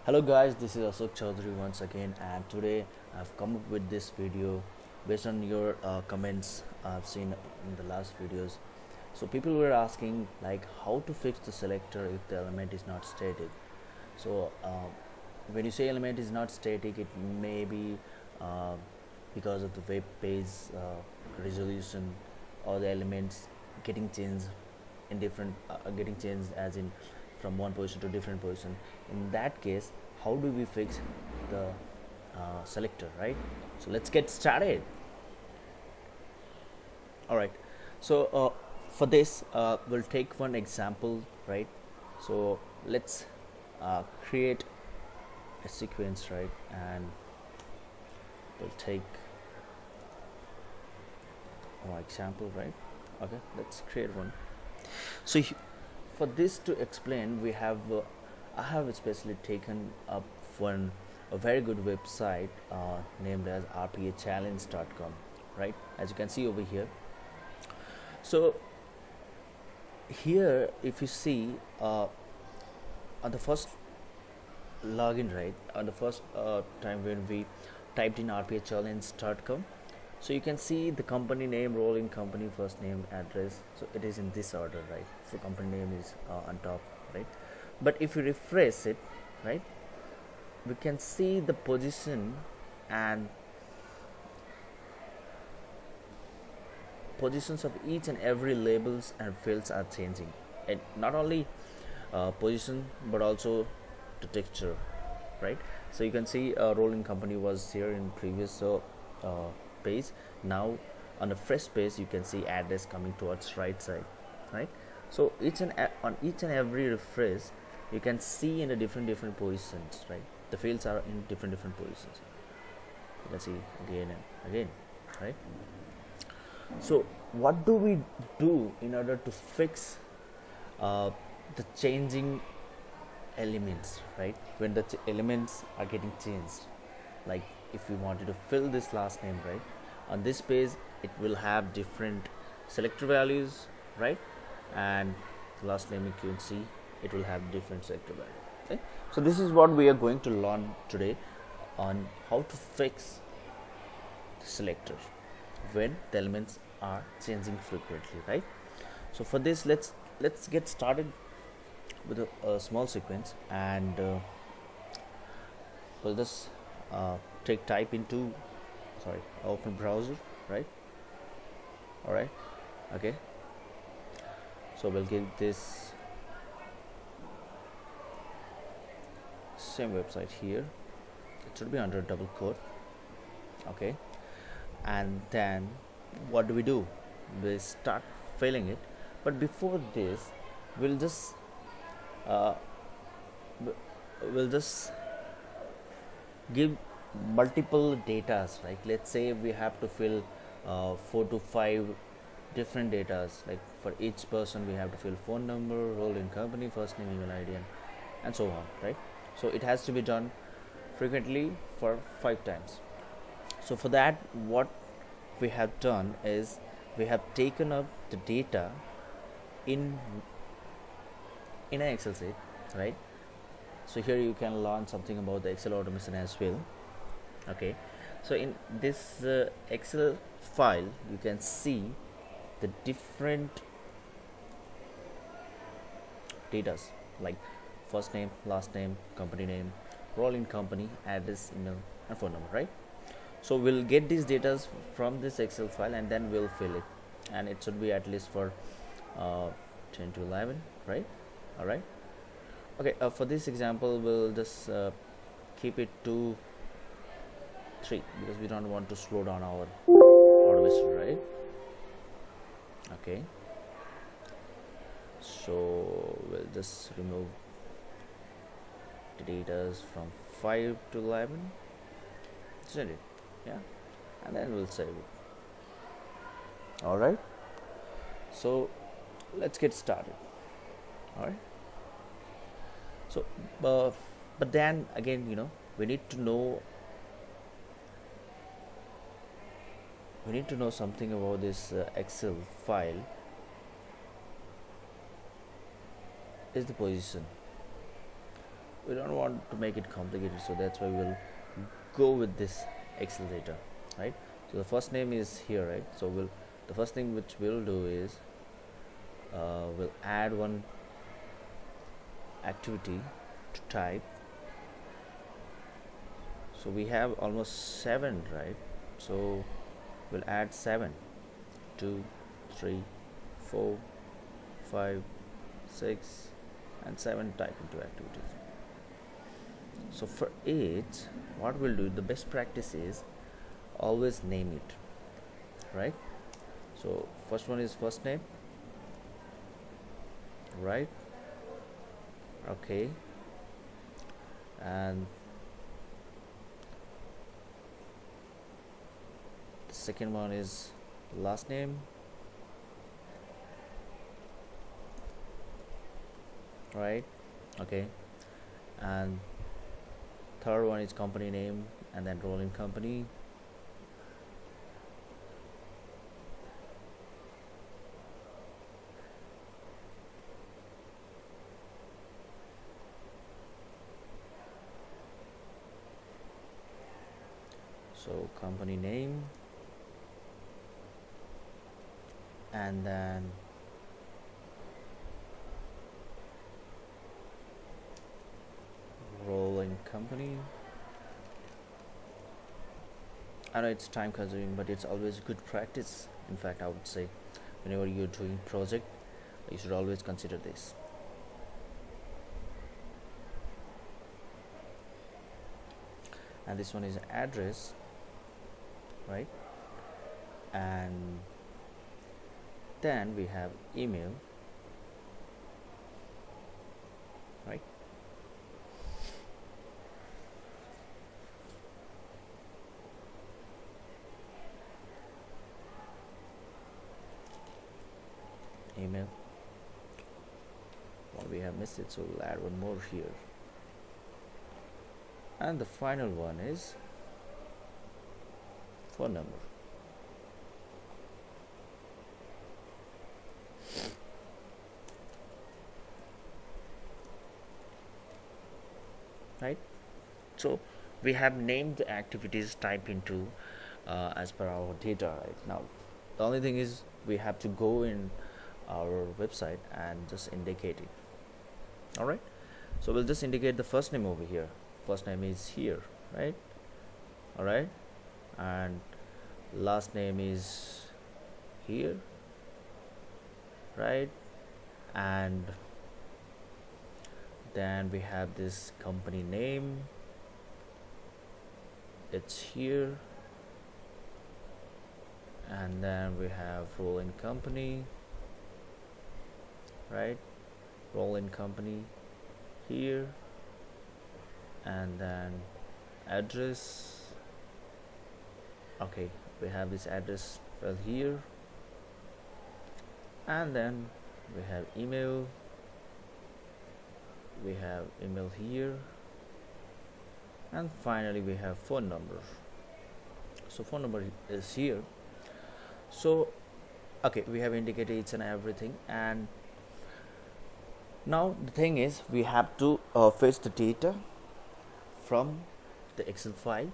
Hello guys, this is Ashok Chaudhary once again, and today I've come up with this video based on your comments I've seen in the last videos. So people were asking like how to fix the selector if the element is not static. So when you say element is not static, it may be uh, because of the web page resolution or the elements getting changed in different getting changed as in from one position to different position. In that case, how do we fix the selector, right? So let's get started. All right, so for this we'll take one example, right? So let's create a sequence, right? And we'll take our example, right? Okay, let's create one. So for this to explain, we have I have especially taken up one a very good website named as rpachallenge.com, right? As you can see over here. So here, if you see on the first login, right, on the first time when we typed in rpachallenge.com, so you can see the company name, role in company, first name, address. So it is in this order, right? So company name is on top, right? But if you refresh it, right, we can see the position and positions of each and every labels and fields are changing, and not only position but also the texture, right? So you can see role in company was here in previous page. Now on the fresh page you can see address coming towards right side, right? So on each and every refresh you can see in the different positions, right? The fields are in different positions. You can see again and again, right? So what do we do in order to fix uh, the changing elements, right? When the elements are getting changed, like if we wanted to fill this last name, right, on this page it will have different selector values, right? And last name you can see it will have different selector value. Okay, so this is what we are going to learn today on how to fix the selector when the elements are changing frequently, right? So for this, let's get started with a small sequence, and we'll just take type into open browser, right? All right, okay. So we'll give this same website here. It should be under double quote, okay. And then what do? We start filling it, but before this we'll just uh, we'll just give multiple datas, right? Let's say we have to fill 4 to 5 different datas, like for each person we have to fill phone number, role in company, first name, email id, and so on, right? So it has to be done frequently for 5 times. So for that, what we have done is we have taken up the data in an Excel sheet, right? So here you can learn something about the Excel automation as well, okay. So in this Excel file you can see the different datas, like first name, last name, company name, role in company, address, email, and phone number, right? So we'll get these data from this Excel file and then we'll fill it, and it should be at least for 10 to 11, right? All right, okay. For this example we'll just keep it to 3 because we don't want to slow down our automation, right? Okay, so we'll just remove the data from 5 to 11, isn't it? Yeah, and then we'll save it. All right, so let's get started. All right, so but then again, we need to know something about this Excel file. Is the position, we don't want to make it complicated, so that's why we'll go with this Excel data, right? So the first name is here, right? So the first thing which we'll do is we'll add one activity to type. So we have almost 7, right? So we'll add 7, 2, 3, 4, 5, 6 and 7 type into activities. So for it, what we'll do, the best practice is always name it, right? So first one is first name, right? Okay. And the second one is last name, right? Okay. And third one is company name and then role in company. So company name and then role in company. I know it's time consuming, but it's always good practice. In fact, I would say whenever you're doing project, you should always consider this. And this one is address, right? And then we have email, right? Email. Well, we have missed it, so we'll add one more here. And the final one is phone number. Right? So we have named the activities type into as per our data right now. The only thing is we have to go in our website and just indicate it. All right, so we'll just indicate the first name over here. First name is here, right? All right, and last name is here, right? And then we have this company name, it's here, and then we have role in company, right? Role in company here, and then address. Okay, we have this address file here, and then we have email, we have email here, and finally we have phone number. So phone number is here. So okay, we have indicated each and everything, and now the thing is we have to fetch the data from the Excel file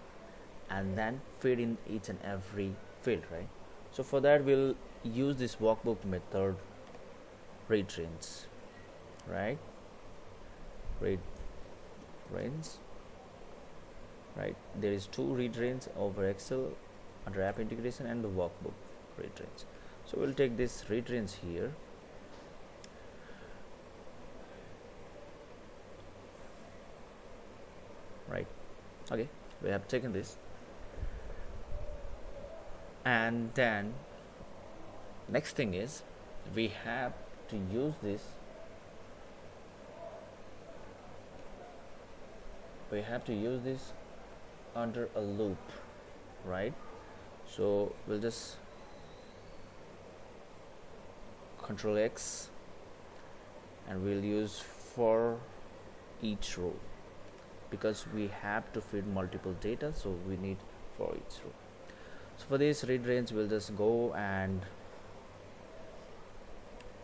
and then feed in each and every field, right? So for that we'll use this workbook method, read range, right? Read range, right? There is two read range over Excel under app integration and the workbook read range. So we'll take this read range here, right? Okay, we have taken this, and then next thing is we have to use this, under a loop, right? So we'll just Control X and we'll use for each row, because we have to feed multiple data, so we need for each row. So for this read range we'll just go and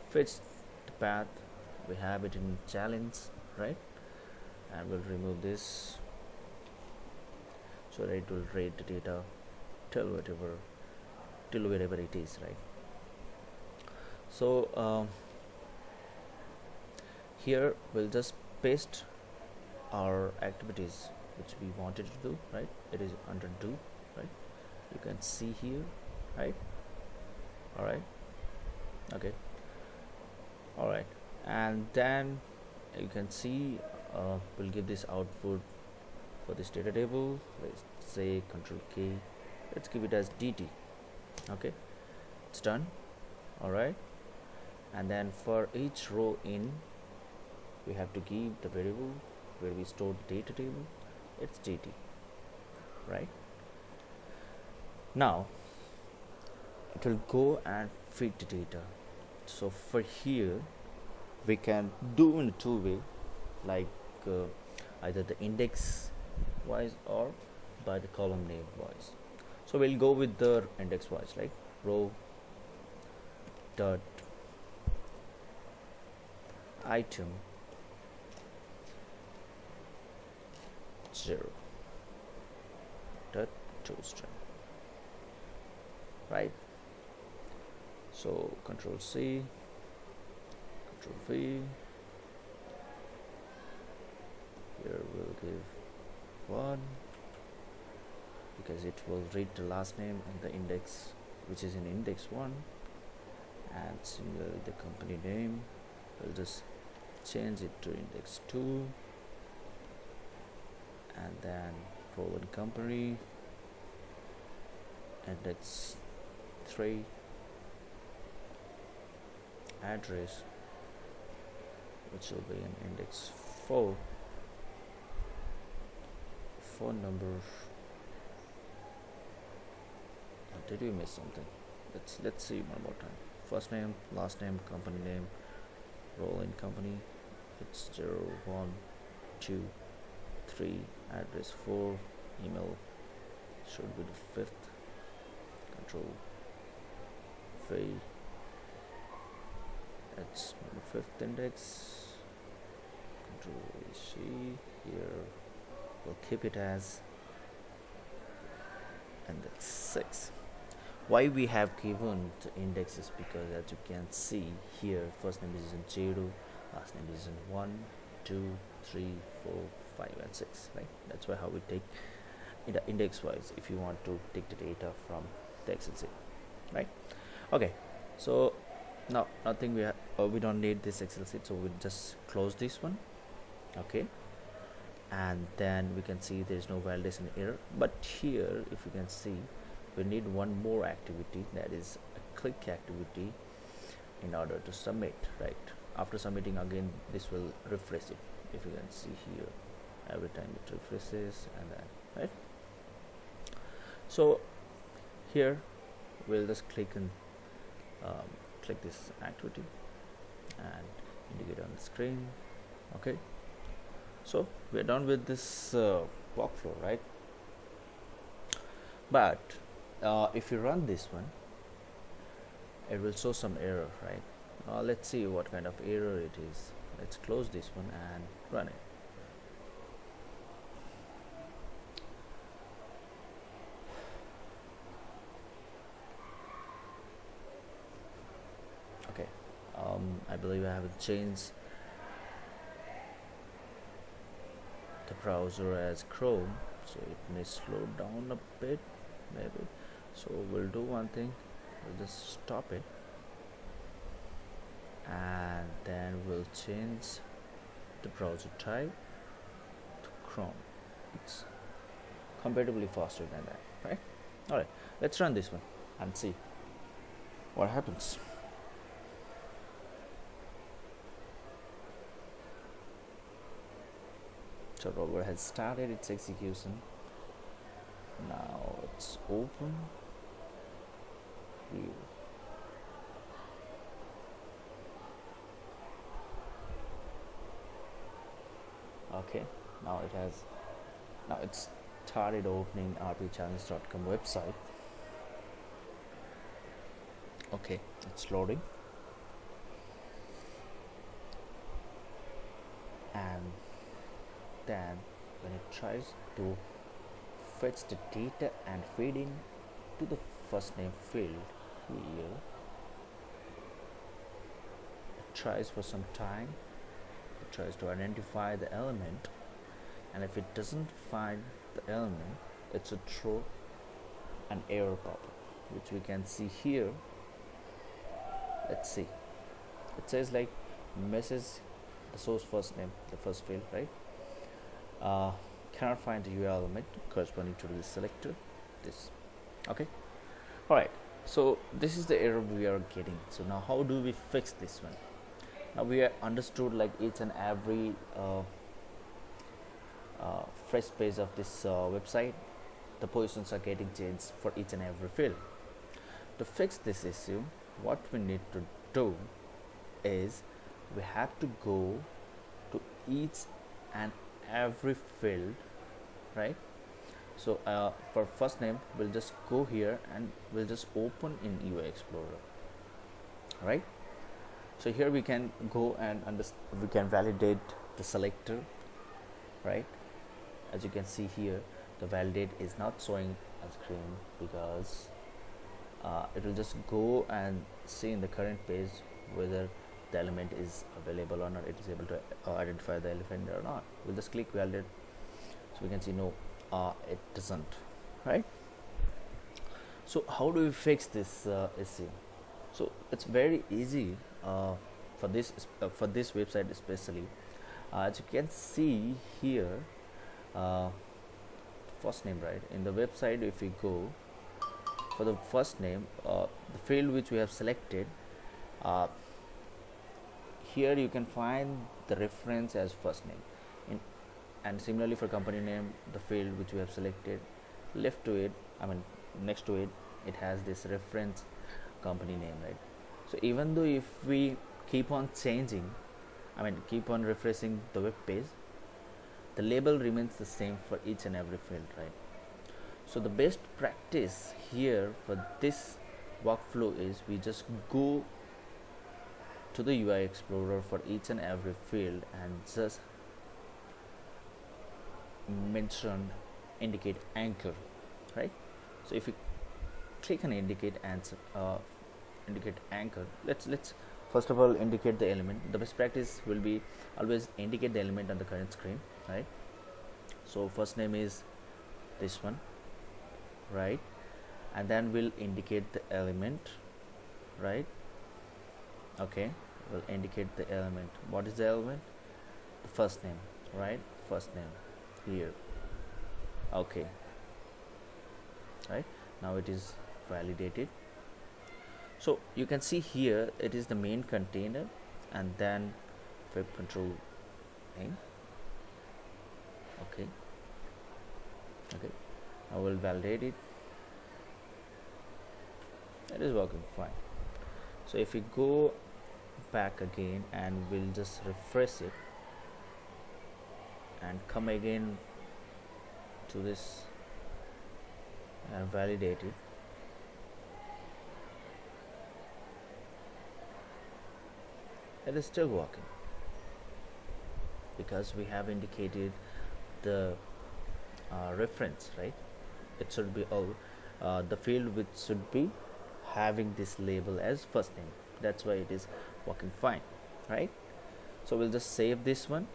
fetch the path. We have it in challenge, right? and we'll remove this so that it will read the data till wherever it is, right? So here we'll just paste our activities which we wanted to do, right? It is under do, right? You can see here, right? All right, okay, all right, and then you can see we'll give this output for this data table. Let's say control K, let's give it as dt. Okay, it's done. All right, and then for each row in, we have to give the variable where we store the data table. It's dt, right? Now it will go and feed the data. So for here we can do in a two-way, like either the index wise or by the column name wise. So we'll go with the index wise, like row dot item 0 dot toString, right? So control C, control V. Here we'll give 1 because it will read the last name and the index which is in index 1, and similarly the company name we'll just change it to index 2, and then role and company index 3, address which will be in index 4, phone number. Did we miss something? Let's see one more time. First name, last name, company name, role in company. It's 0, 1, 2, 3, address 4, email should be the 5th. Control V. That's the 5th index. Control C. Here we'll keep it as index 6. Why we have given the indexes? Because as you can see here, first name is in 0, last name is in 1, 2, 3, 4, 5 and 6, right? That's why how we take it index wise if you want to take the data from the Excel sheet, right? Okay, so now nothing we don't need this Excel sheet, so we'll just close this one. Okay, and then we can see there is no validation error, but here if you can see we need one more activity, that is a click activity, in order to submit, right? After submitting, again this will refresh it. If you can see here, every time it refreshes, and then right. So here we'll just click and click this activity and indicate on the screen. Okay, so we're done with this workflow, right? But if you run this one, it will show some error, right? Let's see what kind of error it is. Let's close this one and run it. Okay, I believe I haven't changed the browser as Chrome, so it may slow down a bit maybe. So we'll do one thing, we'll just stop it, and then we'll change the browser type to Chrome. It's comparatively faster than that, right? Alright, let's run this one and see what happens. So rover has started its execution. Now it's open. View. Okay, now it's started opening rpchallenge.com website. Okay, it's loading, and then when it tries to fetch the data and feed in to the first name field here, it tries for some time, it tries to identify the element, and if it doesn't find the element, it should throw an error pop-up, which we can see here. Let's see, it says like message the source first name, the first field, right? Cannot find the UI element corresponding to the selector, this. Okay, all right, so this is the error we are getting. So now how do we fix this one? Now we are understood like each and every fresh page of this website, the positions are getting changed for each and every field. To fix this issue, what we need to do is we have to go to each and every field, right? So for first name, we'll just go here and we'll just open in UI Explorer, right? So here we can go and we can validate the selector, right? As you can see here, the validate is not showing a screen because it will just go and see in the current page whether the element is available or not, it is able to identify the element or not. We'll just click validate, so we can see no, it doesn't, right? So how do we fix this issue? So it's very easy for this website especially. As you can see here, first name, right? In the website, if we go for the first name, the field which we have selected, here you can find the reference as first name. And similarly for company name, the field which we have selected, left to it, next to it, it has this reference company name, right? So even though if we keep on changing, keep on refreshing the web page, the label remains the same for each and every field, right? So the best practice here for this workflow is we just go to the UI Explorer for each and every field and just indicate anchor, right? So if you click on indicate anchor, let's first of all indicate the element. The best practice will be always indicate the element on the current screen, right? So first name is this one, right? And then we'll indicate the element, right? Okay, we'll indicate the element. What is the element? The first name, right? First name here. Okay, right, now it is validated. So you can see here it is the main container and then web control name. Okay, I will validate it. It is working fine. So if we go back again and we'll just refresh it and come again to this and validate it, it is still working because we have indicated the reference, right? It should be the field which should be having this label as first name. That's why it is working fine, right? So we'll just save this one.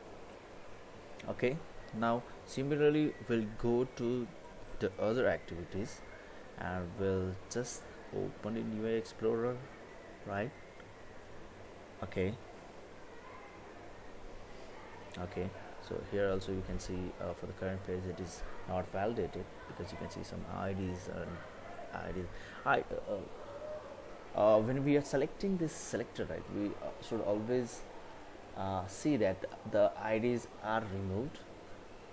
Okay, now similarly we'll go to the other activities and we'll just open in UI Explorer, right? Okay, so here also you can see for the current page it is not validated because you can see some IDs when we are selecting this selector, right, we should always see that the IDs are removed,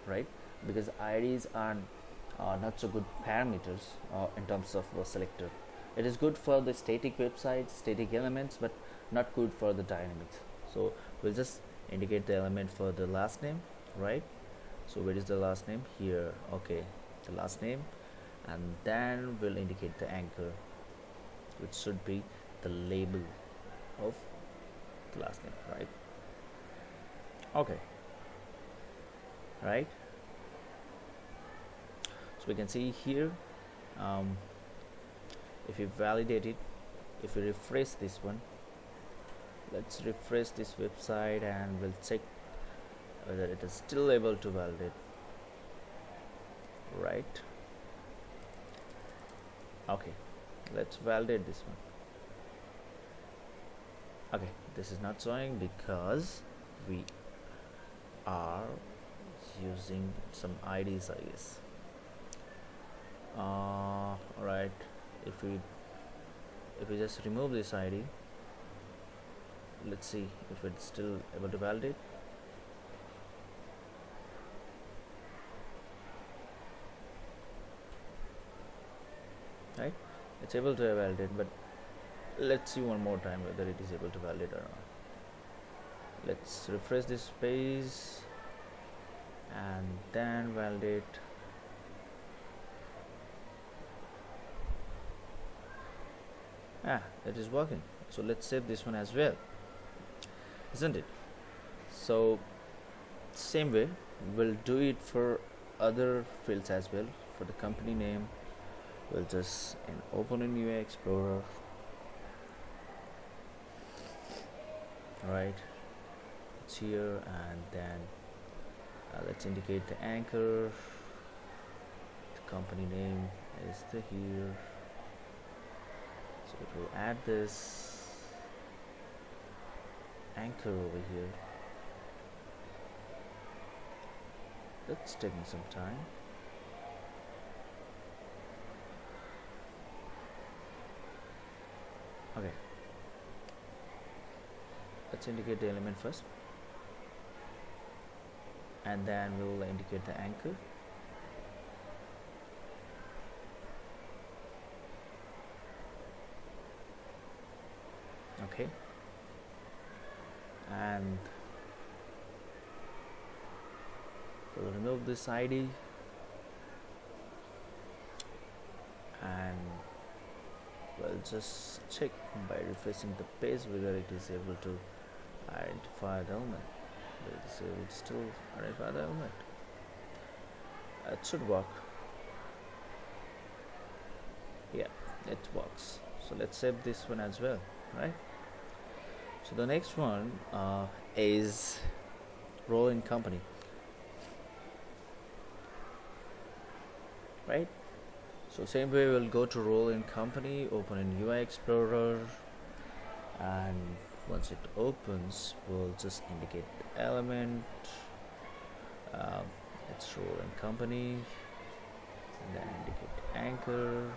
right? Because IDs are not so good parameters in terms of the selector. It is good for the static websites, static elements, but not good for the dynamics. So we'll just indicate the element for the last name, right? So where is the last name? Here. Okay, the last name, and then we'll indicate the anchor, which should be the label of the last name, right? Okay, right? So we can see here, um, if you validate it, if you refresh this one, let's refresh this website and we'll check whether it is still able to validate, right? Okay, let's validate this one. Okay, this is not showing because we are using some IDs, I guess. Right, if we just remove this ID, let's see if it's still able to validate. Right, it's able to validate, but let's see one more time whether it is able to validate or not. Let's refresh this page and then validate. It is working. So let's save this one as well, isn't it? So same way we'll do it for other fields as well. For the company name, we'll just open in UI Explorer, right? It's here, and then let's indicate the anchor. The company name is the here, so it will add this anchor over here. That's taking some time. Okay, let's indicate the element first, and then we'll indicate the anchor. Okay, and we'll remove this ID and we'll just check by refreshing the page whether it is able to identify the element. It is able to still identify the element. It should work. Yeah, it works. So let's save this one as well, right? So the next one is role in company, right? So same way we'll go to role in company, open in UI Explorer, and once it opens we'll just indicate the element. It's role in company, and then indicate the anchor.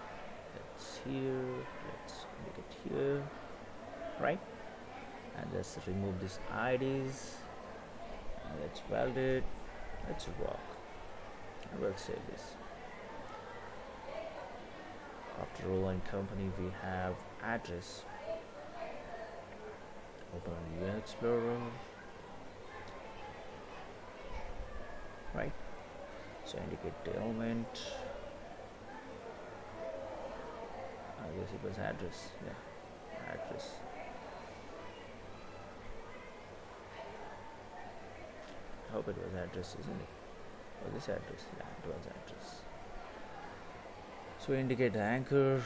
It's here, let's indicate here, right? And just remove these IDs and let's validate. It should work. I will save this. After role and company we have address. Open UI Explorer, right? So indicate the element. I guess it was address. Yeah, address. I hope it was address, isn't it? Or this address? Yeah, it was address. So indicate the anchor.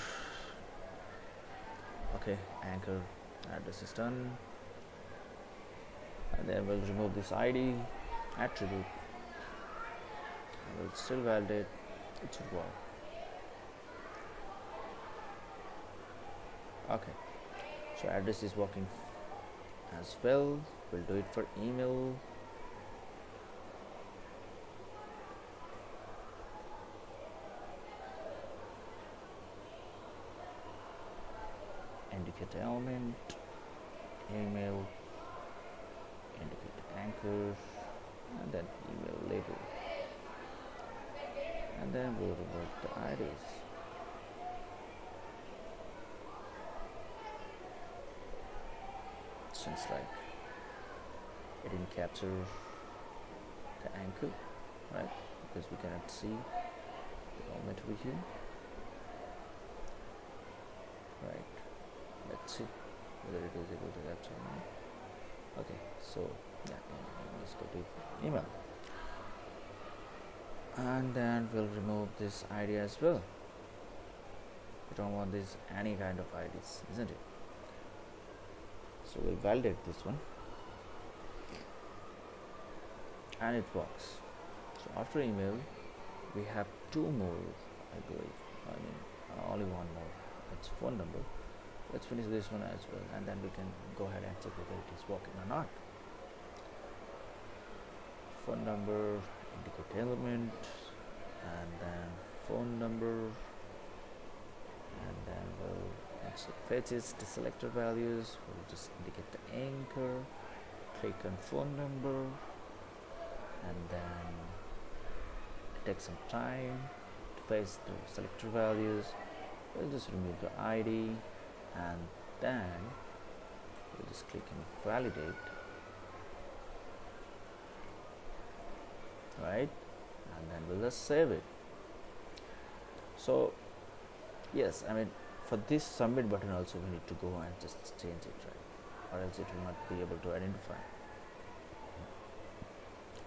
Okay, anchor address is done, and then we'll remove this ID attribute. We'll still validate. It should work. Okay, so address is working as well. We'll do it for email. Indicate the element, email, indicate the anchor, and then email label, and then we'll remove the IDs. Seems like it didn't capture the anchor, right? Because we cannot see the element over here, right? Let's see whether it is able to capture or not. Okay, so yeah, let's go to email. and then we'll remove this ID as well. We don't want this any kind of IDs, isn't it? So we'll validate this one, and it works. So after email we have two more, I believe. I mean, only one more. It's phone number. Let's finish this one as well, and then we can go ahead and check whether it is working or not. Phone number, indicate element, and then phone number, and then once it fetches the selector values, we'll just indicate the anchor, click on phone number, and then it takes some time to fetch the selector values. We'll just remove the ID, and then we'll just click on validate, right, and then we'll just save it. So yes, I mean, for this submit button also we need to go and just change it, right, or else it will not be able to identify.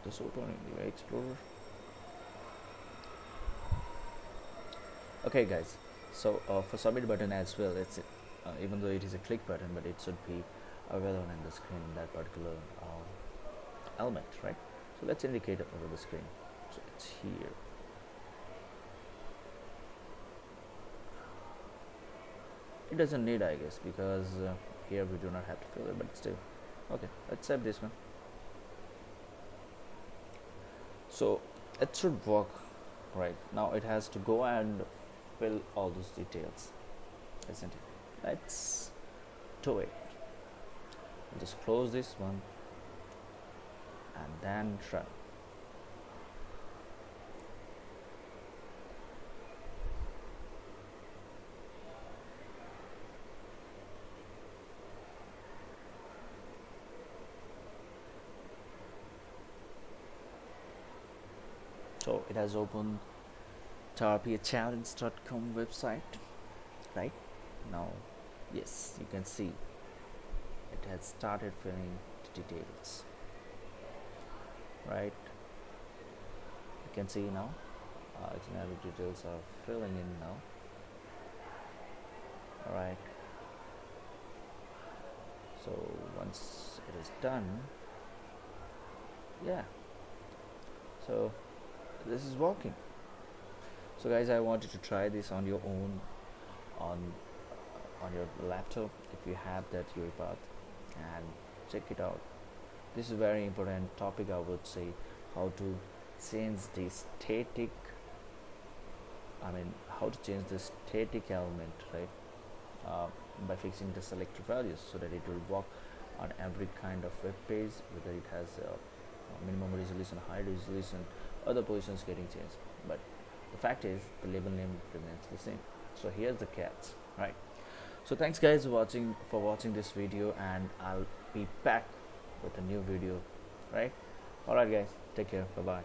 Just open in the Explorer. Okay guys, so for submit button as well, it's even though it is a click button, but it should be available in the screen, that particular element, right? So let's indicate it over the screen. So it's here. It doesn't need, I guess, because here we do not have to fill it, but still. Okay, let's save this one. So it should work. Right, now it has to go and fill all those details, isn't it? Let's do it. I'll just close this one and then run. So it has opened tarpachallenge.com website, right? Now, yes, you can see it has started filling the details, right? You can see now itinerary details are filling in now. All right. So once it is done, yeah. So this is working. So guys, I want you to try this on your own, on your laptop if you have that Uipath, and check it out. This is a very important topic, I would say, how to change the static, how to change the static element, right, by fixing the selector values so that it will work on every kind of web page, whether it has minimum resolution, high resolution, other positions getting changed, but the fact is the label name remains the same. So here's the catch, right? So thanks guys for watching this video, and I'll be back with a new video, right? Alright guys, take care, bye bye.